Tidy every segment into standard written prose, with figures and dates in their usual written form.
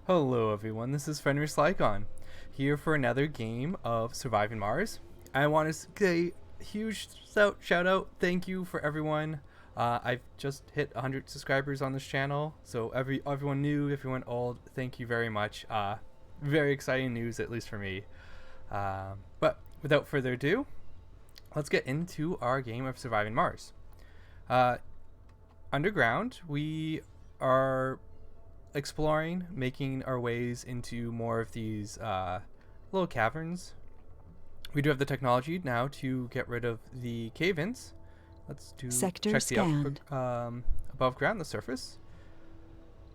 Hello everyone, this is Fenrir Slycon, here for another game of Surviving Mars. I want to say a huge shout out, thank you for everyone. I've just hit 100 subscribers on this channel, so everyone new, everyone old, thank you very much. Very exciting news, at least for me. But without further ado, let's get into our game of Surviving Mars. Underground, we are exploring, making our ways into more of these little caverns. We do have the technology now to get rid of the cave-ins. Let's check scanned. the above ground, the surface.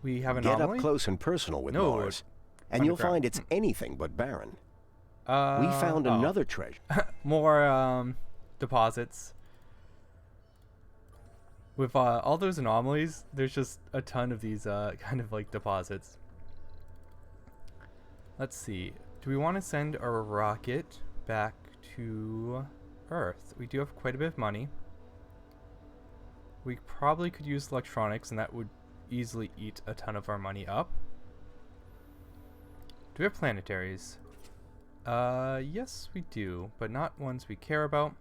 We have an Get anomaly. up close and personal with Mars, and you'll find it's anything but barren. We found another treasure. More deposits. With all those anomalies, there's just a ton of these kind of like deposits. Let's see. Do we want to send our rocket back to Earth? We do have quite a bit of money. We probably could use electronics, and that would easily eat a ton of our money up. Do we have planetaries? Yes, we do, but not ones we care about.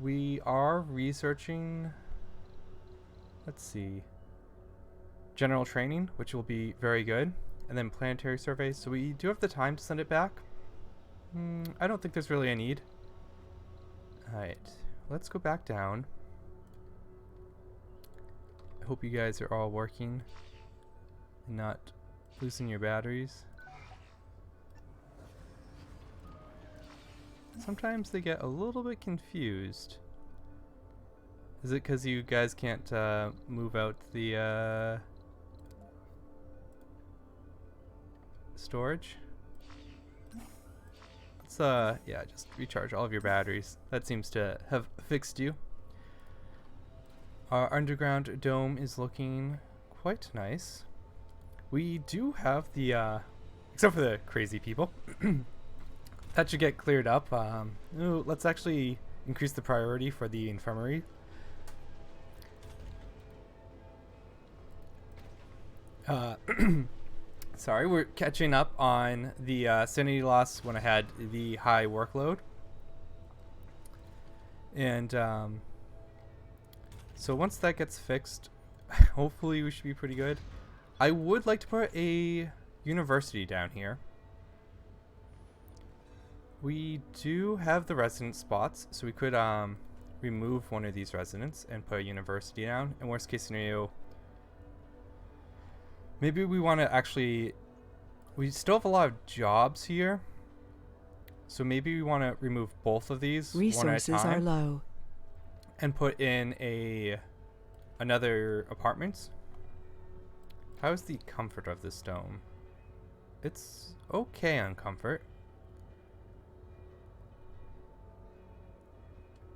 We are researching... Let's see. General training, which will be very good. And then planetary surveys. So we do have the time to send it back. I don't think there's really a need. Alright. Let's go back down. I hope you guys are all working and not losing your batteries. Sometimes they get a little bit confused. Is it because you guys can't move out the storage? Let's yeah, just recharge all of your batteries. That seems to have fixed you. Our underground dome is looking quite nice. We do have the except for the crazy people. That should get cleared up. Ooh, let's actually increase the priority for the infirmary. Sorry, we're catching up on the sanity loss when I had the high workload. And so once that gets fixed, hopefully we should be pretty good. I would like to put a university down here. We do have the resident spots, so we could remove one of these residents and put a university down. In worst case scenario, maybe we want to actually... We still have a lot of jobs here. So maybe we want to remove both of these Resources one at a time, are low. and put in another apartments. How's the comfort of this dome? It's okay on comfort.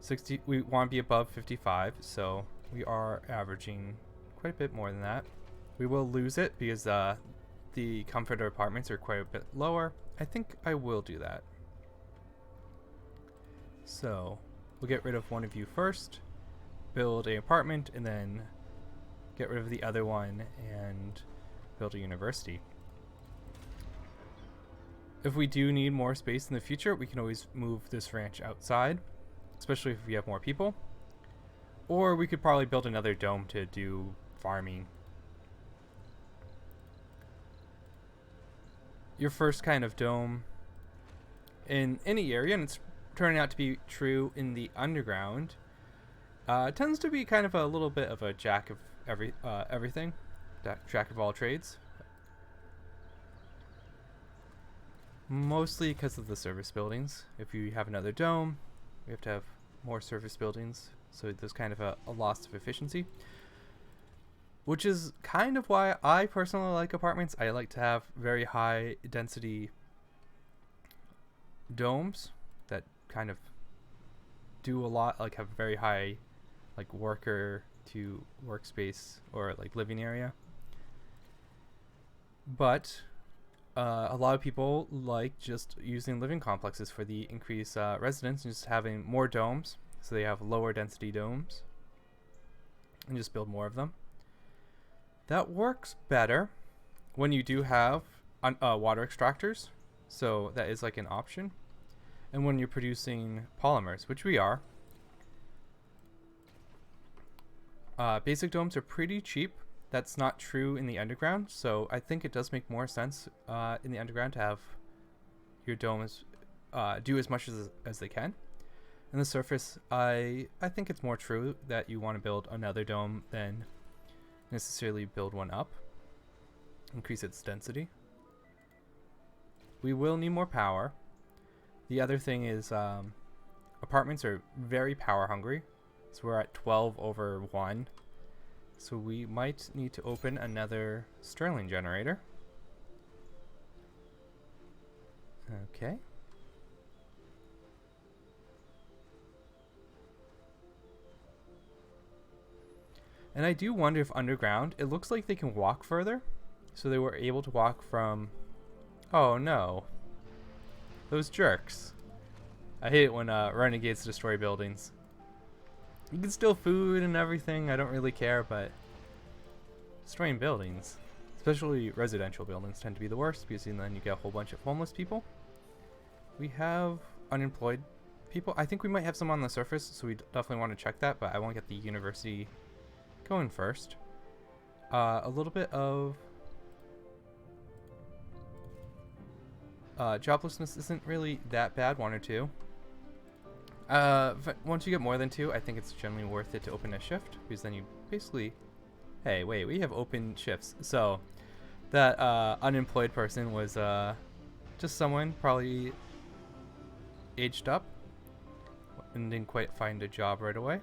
60. We want to be above 55, so we are averaging quite a bit more than that. We will lose it because the comfort of apartments are quite a bit lower. I think I will do that. So we'll get rid of one of you first, build an apartment, and then get rid of the other one and build a university. If we do need more space in the future, we can always move this ranch outside, especially if we have more people. Or we could probably build another dome to do farming. Your first kind of dome in any area, and it's turning out to be true in the underground, tends to be kind of a little bit of a jack of everything, jack of all trades. Mostly because of the service buildings. If you have another dome, we have to have more service buildings, so there's kind of a loss of efficiency. Which is kind of why I personally like apartments. I like to have very high density domes that kind of do a lot, like have very high like worker to workspace or like living area. But a lot of people like just using living complexes for the increased residence and just having more domes, so they have lower density domes and just build more of them. That works better. when you do have water extractors, so that is like an option. And when you're producing polymers, which we are, basic domes are pretty cheap. That's not true in the underground, so I think it does make more sense in the underground to have your domes do as much as they can. In the surface, I think it's more true that you want to build another dome than necessarily build one up. Increase its density. We will need more power. The other thing is apartments are very power hungry. So we're at 12 over 1. So we might need to open another Stirling generator. Okay. And I do wonder if underground, it looks like they can walk further. So they were able to walk from... Oh no. Those jerks. I hate it when renegades destroy buildings. You can steal food and everything, I don't really care, but destroying buildings, especially residential buildings, tend to be the worst because then you get a whole bunch of homeless people. We have unemployed people. I think we might have some on the surface, so we definitely want to check that, but I won't get the university going first. A little bit of joblessness isn't really that bad, 1 or 2. Once you get more than 2, I think it's generally worth it to open a shift, because then you basically... Hey, wait, we have open shifts. So, that unemployed person was just someone probably aged up and didn't quite find a job right away.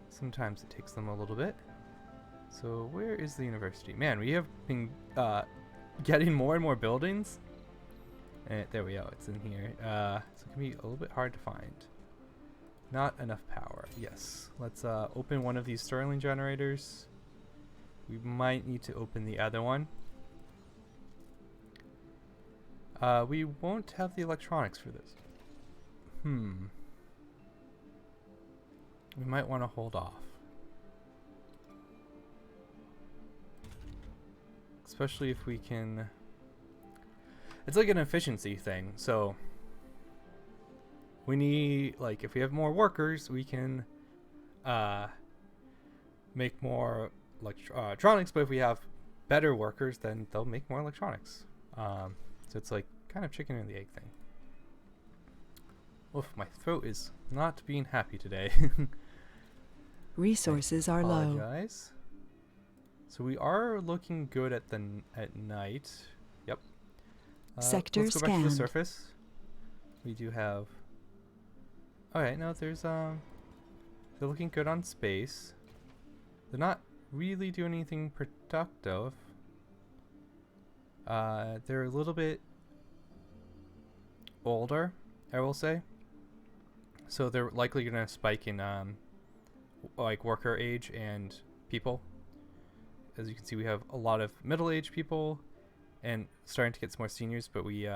Sometimes it takes them a little bit. So, where is the university? Man, we have been getting more and more buildings. There we go, it's in here. So it can be a little bit hard to find. Not enough power. Yes. Let's open one of these Stirling generators. We might need to open the other one. We won't have the electronics for this. We might want to hold off. Especially if we can... It's like an efficiency thing, so we need, like, if we have more workers, we can make more electronics, but if we have better workers, then they'll make more electronics. So it's like kind of chicken and the egg thing. Oof, my throat is not being happy today. Resources are low. So we are looking good at night. Yep. Sector let's go back to scanned. the surface. We do have... Okay, no, there's they're looking good on space. They're not really doing anything productive. They're a little bit older, I will say. So they're likely gonna spike in like worker age and people. As you can see, we have a lot of middle-aged people and starting to get some more seniors, but we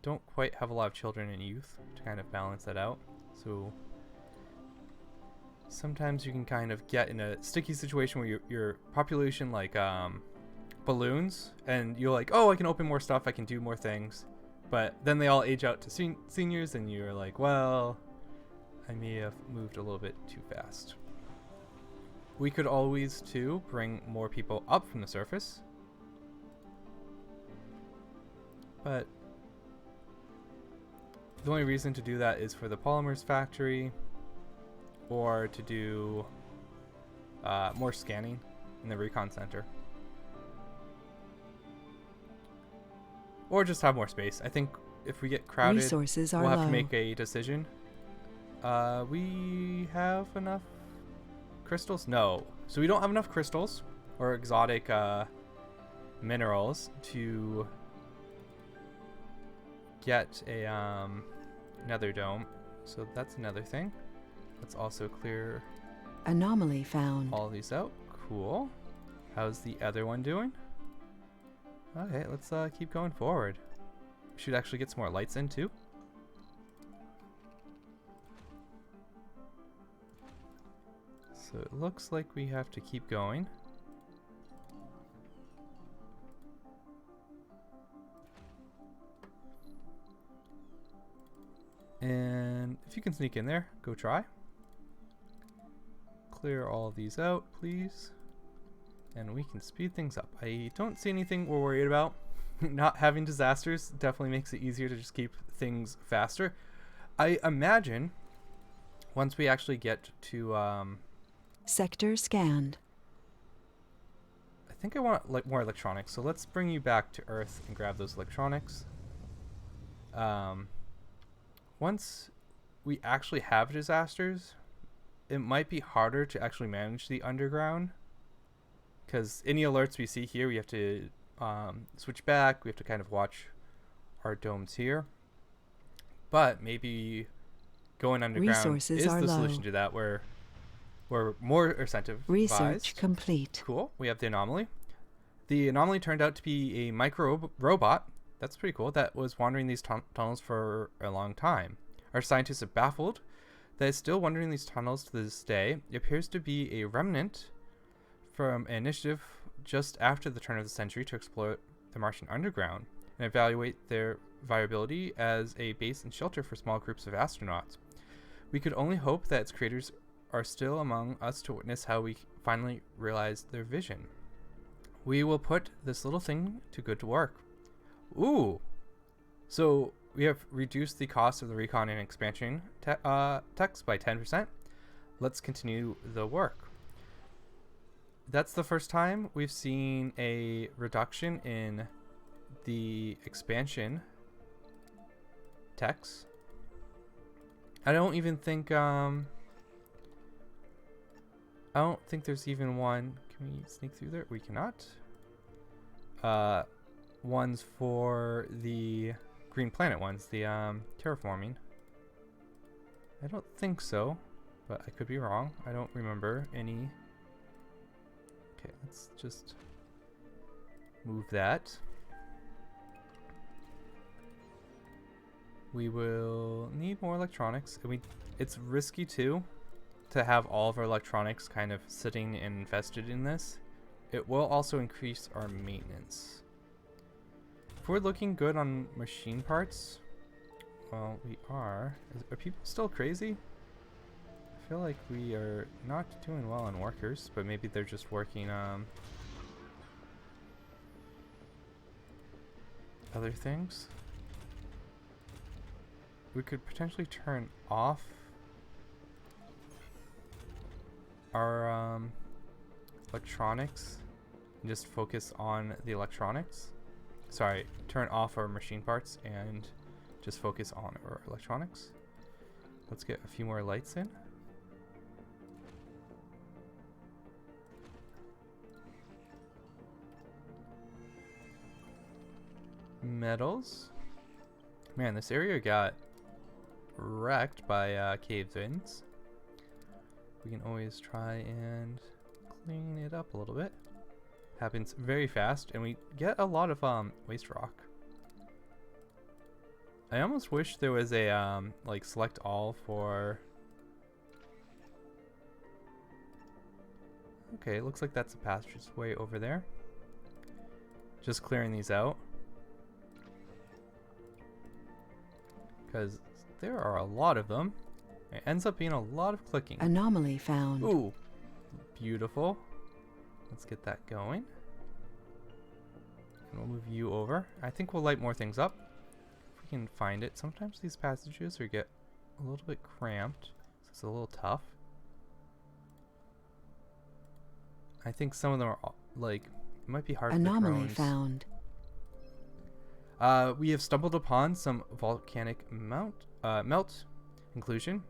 don't quite have a lot of children and youth to kind of balance that out. So sometimes you can kind of get in a sticky situation where your population like balloons, and you're like, oh, I can open more stuff, I can do more things, but then they all age out to seniors, and you're like, well, I may have moved a little bit too fast. We could always, too, bring more people up from the surface. But the only reason to do that is for the polymers factory, or to do more scanning in the recon center, or just have more space. I think if we get crowded, Resources are we'll have low. to make a decision. We have enough crystals? No. So we don't have enough crystals or exotic minerals to get a nether dome. So that's another thing. Let's also clear Anomaly found. all these out. Cool. How's the other one doing? Okay, let's keep going forward. We should actually get some more lights in too. So it looks like we have to keep going. you can sneak in there, go try. Clear all of these out, please. And we can speed things up. I don't see anything we're worried about. Not having disasters definitely makes it easier to just keep things faster. I imagine once we actually get to Sector scanned. I think I want like more electronics, so let's bring you back to Earth and grab those electronics. Once we actually have disasters, it might be harder to actually manage the underground, because any alerts we see here, we have to switch back. We have to kind of watch our domes here. But maybe going underground Resources is are the low. solution to that, where we're more incentivized. Research complete. Cool. We have the anomaly. The anomaly turned out to be a micro robot. That's pretty cool. That was wandering these tunnels for a long time. Our scientists are baffled that it's still wandering these tunnels to this day. It appears to be a remnant from an initiative just after the turn of the century to explore the Martian underground and evaluate their viability as a base and shelter for small groups of astronauts. We could only hope that its creators are still among us to witness how we finally realize their vision. We will put this little thing to good work. Ooh! So we have reduced the cost of the recon and expansion techs by 10%. Let's continue the work. That's the first time we've seen a reduction in the expansion techs. I don't even think I don't think there's even one. Can we sneak through there? We cannot. Ones for the Green Planet ones, the terraforming. I don't think so, but I could be wrong. I don't remember any. Okay, let's just move that. We will need more electronics. It's risky too to have all of our electronics kind of sitting and infested in this. It will also increase our maintenance. If we're looking good on machine parts, well, we are. Are people still crazy? I feel like we are not doing well on workers, but maybe they're just working other things. We could potentially turn off our electronics and just focus on the electronics. Sorry, turn off our machine parts and just focus on our electronics. Let's get a few more lights in. Metals. Man, this area got wrecked by cave-ins. We can always try and clean it up a little bit. Happens very fast, and we get a lot of waste rock. I almost wish there was a like select all for. Okay, looks like that's a passageway over there. Just clearing these out, because there are a lot of them. It ends up being a lot of clicking. Anomaly found. Ooh, beautiful. Let's get that going. And we'll move you over. I think we'll light more things up if we can find it. Sometimes these passages get a little bit cramped, so it's a little tough. I think some of them are like, it might be hard for the Anomaly drones. found. We have stumbled upon some volcanic melt inclusion.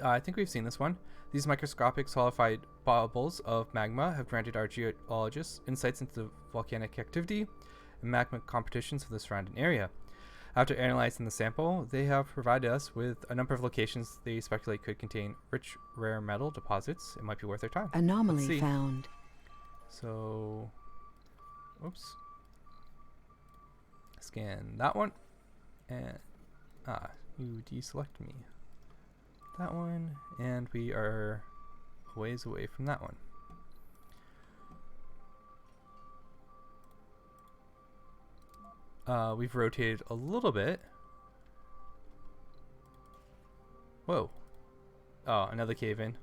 I think we've seen this one. These microscopic solidified bubbles of magma have granted our geologists insights into the volcanic activity and magma competitions of the surrounding area. After analyzing the sample, they have provided us with a number of locations they speculate could contain rich, rare metal deposits. It might be worth their time. Anomaly found. So, oops. Scan that one. And, you deselect me. That one, and we are a ways away from that one. We've rotated a little bit. Whoa. Oh, another cave-in.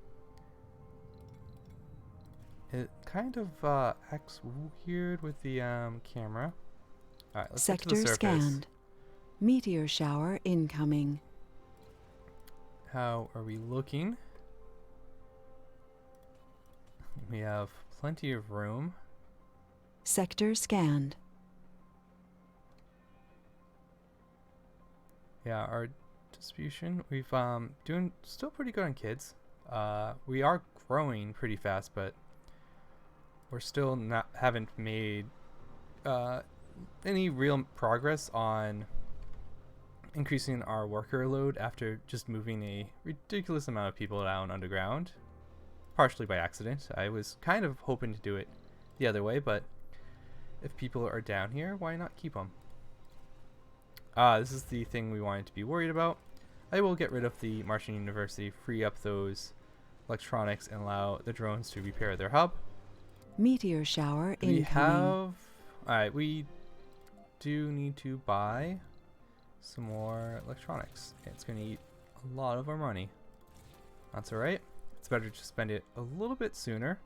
It kind of acts weird with the camera. Alright, let's get to the Sector surface. scanned. Meteor shower incoming. How are we looking? We have plenty of room. Sector scanned. Yeah, our distribution, we've doing still pretty good on kids. We are growing pretty fast, but we're still haven't made any real progress on increasing our worker load after just moving a ridiculous amount of people down underground, partially by accident. I was kind of hoping to do it the other way, but if people are down here, why not keep them? This is the thing we wanted to be worried about. I will get rid of the Martian University, free up those electronics, and allow the drones to repair their hub. Meteor shower incoming. We have... Alright, we do need to buy some more electronics. It's going to eat a lot of our money. That's alright. It's better to spend it a little bit sooner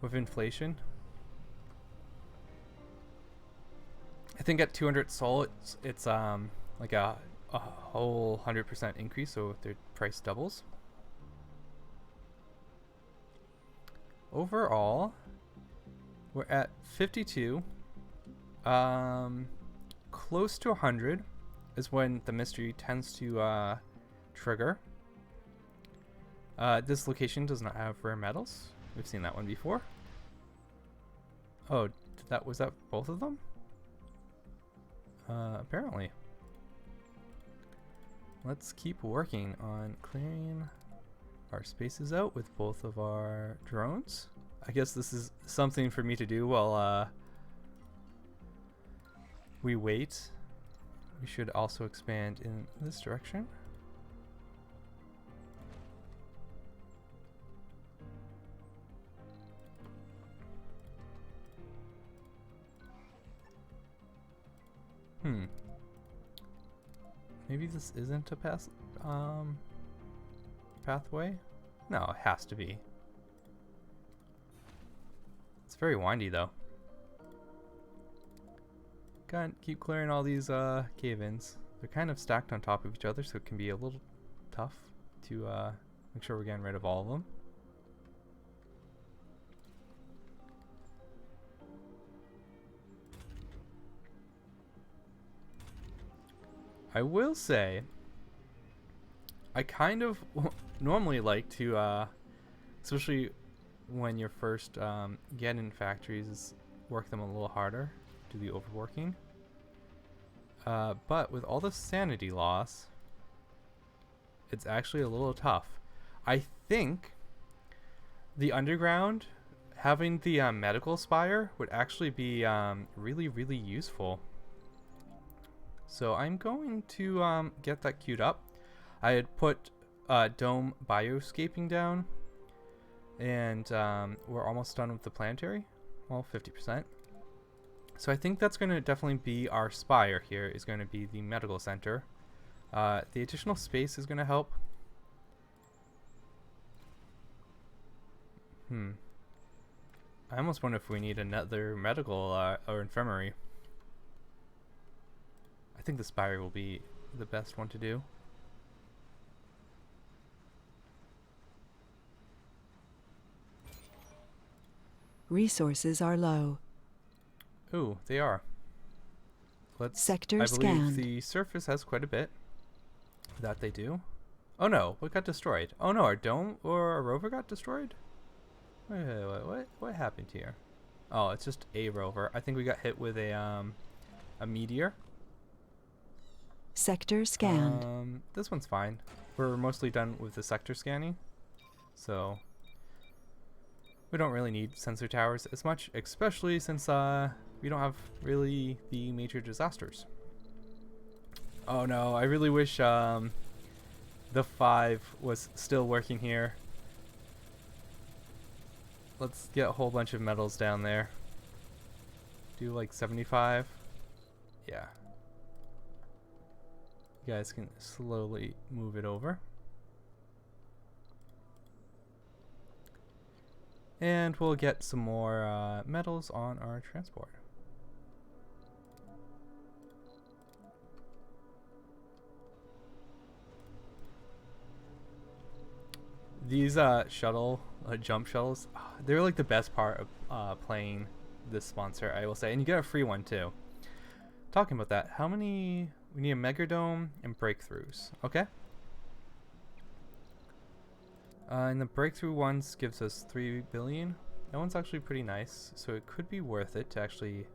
with inflation. I think at 200 Sol, it's like a whole 100% increase, so their price doubles. Overall, we're at 52. Close to 100 is when the mystery tends to trigger. This location does not have rare metals. We've seen that one before. Oh, was that both of them? Apparently. Let's keep working on clearing our spaces out with both of our drones. I guess this is something for me to do while we wait. We should also expand in this direction. Maybe this isn't a pathway? No, it has to be. It's very windy though. Gotta keep clearing all these cave-ins. They're kind of stacked on top of each other, so it can be a little tough to make sure we're getting rid of all of them. I will say, I kind of normally like to, especially when you're first getting in factories, is work them a little harder, do the overworking. But with all the sanity loss, it's actually a little tough. I think the underground, having the medical spire would actually be really, really useful. So I'm going to get that queued up. I had put dome bioscaping down, and we're almost done with the planetary. Well, 50%. So I think that's going to definitely be our spire here, is going to be the medical center. The additional space is going to help. I almost wonder if we need another medical or infirmary. I think the spire will be the best one to do. Resources are low. Ooh, they are. Sector I believe scanned. the surface has quite a bit that they do. Oh no, what got destroyed? Oh no, our dome or our rover got destroyed? Wait, what happened here? Oh, it's just a rover. I think we got hit with a meteor. Sector scanned. This one's fine. We're mostly done with the sector scanning, so we don't really need sensor towers as much, especially since we don't have really the major disasters. Oh no, I really wish the 5 was still working here. Let's get a whole bunch of metals down there. Do like 75. Yeah. You guys can slowly move it over. And we'll get some more metals on our transport. These jump shuttles, they're like the best part of playing this sponsor, I will say. And you get a free one too. Talking about that, how many... We need a Megadome and breakthroughs. Okay. And the breakthrough ones gives us 3 billion. That one's actually pretty nice, so it could be worth it to actually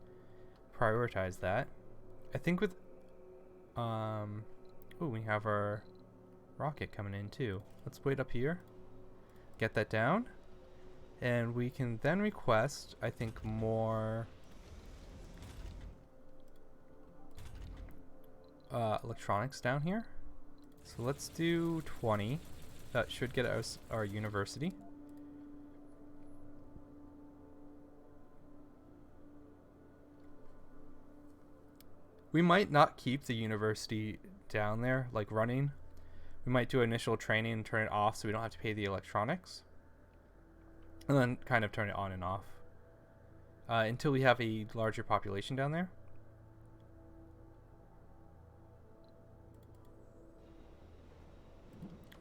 prioritize that. I think with... oh, we have our rocket coming in too. Let's wait up here. Get that down. And we can then request, I think, more... electronics down here. So let's do 20. That should get us our university. We might not keep the university down there, like running. We might do initial training and turn it off so we don't have to pay the electronics. And then kind of turn it on and off. Until we have a larger population down there.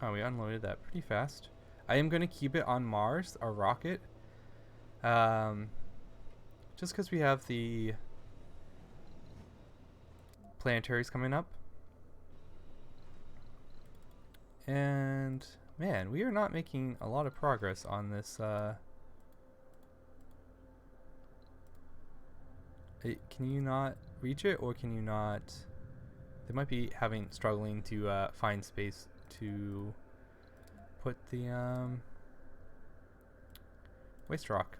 Oh, we unloaded that pretty fast. I am going to keep it on Mars, our rocket. Just because we have the planetaries coming up. And, man, we are not making a lot of progress on this. Can you not reach it, or can you not... They might be struggling to find space to put the waste rock.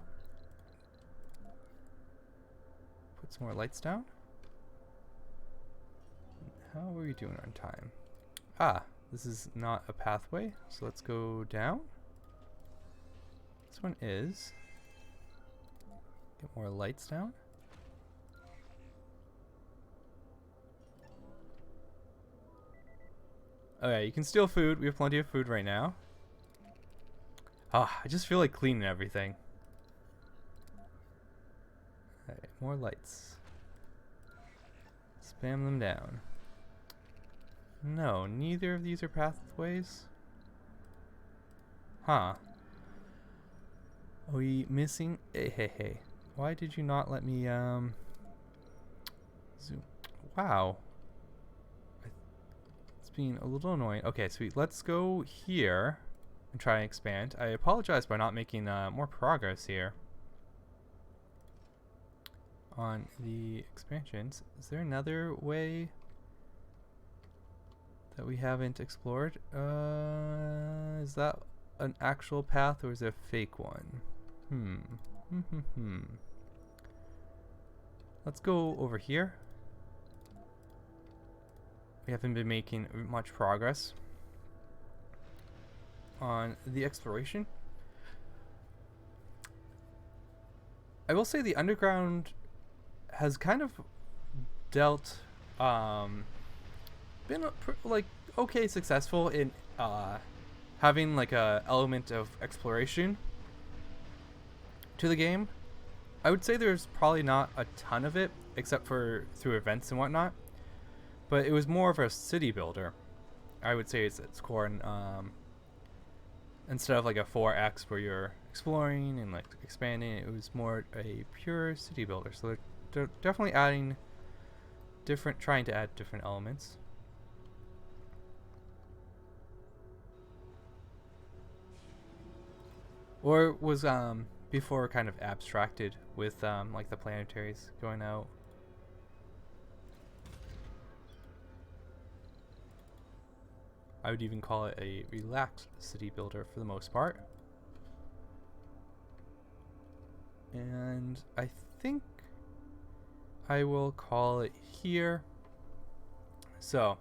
Put some more lights down. How are we doing on time? Ah, this is not a pathway, so let's go down. This one is. Get more lights down. Okay, you can steal food. We have plenty of food right now. Ah, I just feel like cleaning everything. Okay, more lights. Spam them down. No, neither of these are pathways. Huh. Are we missing? Hey. Why did you not let me, zoom? Wow. Being a little annoying. Okay, sweet. Let's go here and try and expand. I apologize by not making more progress here on the expansions. Is there another way that we haven't explored? Is that an actual path, or is it a fake one? Let's go over here. We haven't been making much progress on the exploration. I will say the underground has kind of dealt, been like okay successful in having like a element of exploration to the game. I would say there's probably not a ton of it, except for through events and whatnot. But it was more of a city builder, I would say, is its core. And, instead of like a 4X where you're exploring and like expanding, it was more a pure city builder. So they're definitely adding trying to add different elements. Or was before kind of abstracted with like the planetaries going out. I would even call it a relaxed city builder for the most part. And I think I will call it here. So,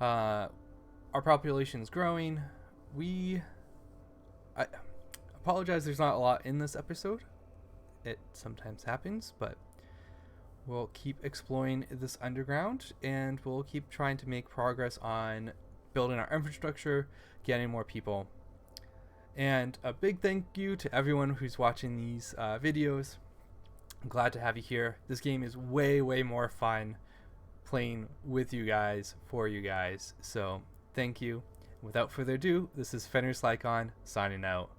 our population is growing. I apologize there's not a lot in this episode. It sometimes happens, but we'll keep exploring this underground, and we'll keep trying to make progress on building our infrastructure, getting more people. And a big thank you to everyone who's watching these videos. I'm glad to have you here. This game is way, way more fun playing with you guys, for you guys. So thank you. Without further ado, this is Fenris Lycon signing out.